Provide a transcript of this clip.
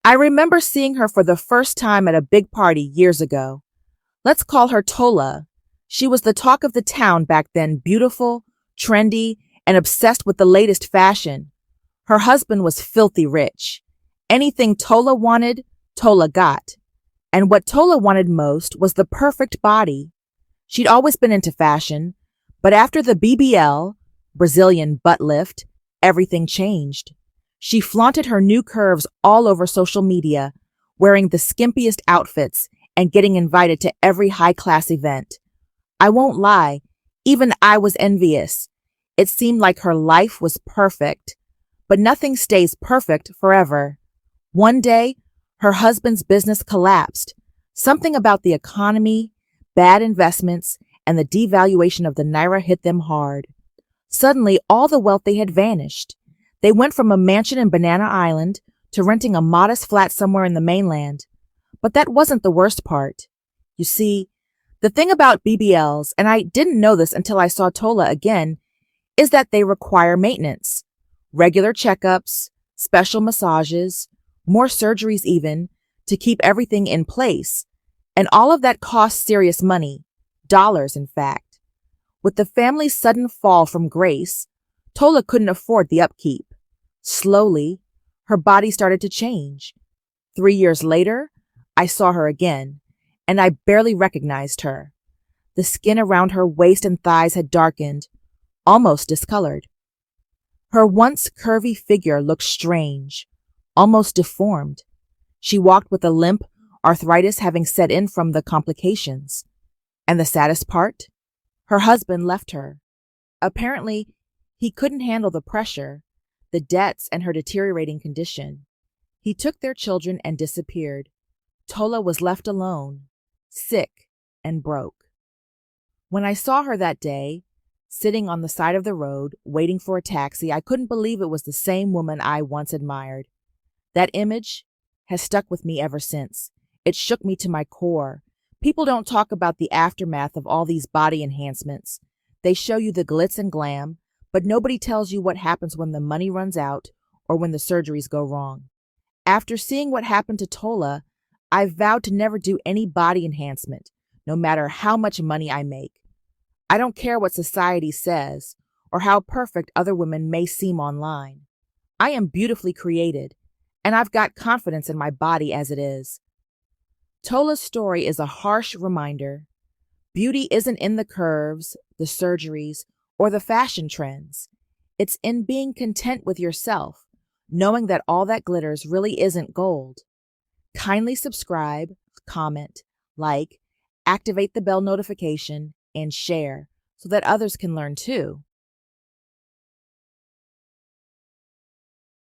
I remember seeing her for the first time at a big party years ago. Let's call her Tola. She was the talk of the town back then, beautiful, trendy, and obsessed with the latest fashion. Her husband was filthy rich. Anything Tola wanted, Tola got. And what Tola wanted most was the perfect body. She'd always been into fashion, but after the BBL, Brazilian butt lift, everything changed. She flaunted her new curves all over social media, wearing the skimpiest outfits and getting invited to every high-class event. I won't lie, even I was envious. It seemed like her life was perfect, but nothing stays perfect forever. One day, her husband's business collapsed. Something about the economy, bad investments, and the devaluation of the naira hit them hard. Suddenly, all the wealth they had vanished. They went from a mansion in Banana Island to renting a modest flat somewhere in the mainland. But that wasn't the worst part. You see, the thing about BBLs, and I didn't know this until I saw Tola again, is that they require maintenance. Regular checkups, special massages, more surgeries even, to keep everything in place. And all of that costs serious money. Dollars, in fact. With the family's sudden fall from grace, Tola couldn't afford the upkeep. Slowly, her body started to change. 3 years later, I saw her again, and I barely recognized her. The skin around her waist and thighs had darkened, almost discolored. Her once curvy figure looked strange, almost deformed. She walked with a limp, arthritis having set in from the complications. And the saddest part? Her husband left her. Apparently, he couldn't handle the pressure, the debts, and her deteriorating condition. He took their children and disappeared. Tola was left alone, sick and broke. When I saw her that day, sitting on the side of the road, waiting for a taxi, I couldn't believe it was the same woman I once admired. That image has stuck with me ever since. It shook me to my core. People don't talk about the aftermath of all these body enhancements. They show you the glitz and glam, but nobody tells you what happens when the money runs out or when the surgeries go wrong. After seeing what happened to Tola, I vowed to never do any body enhancement, no matter how much money I make. I don't care what society says or how perfect other women may seem online. I am beautifully created, and I've got confidence in my body as it is. Tola's story is a harsh reminder. Beauty isn't in the curves, the surgeries, or the fashion trends. It's in being content with yourself, knowing that all that glitters really isn't gold. Kindly subscribe, comment, like, activate the bell notification, and share so that others can learn too.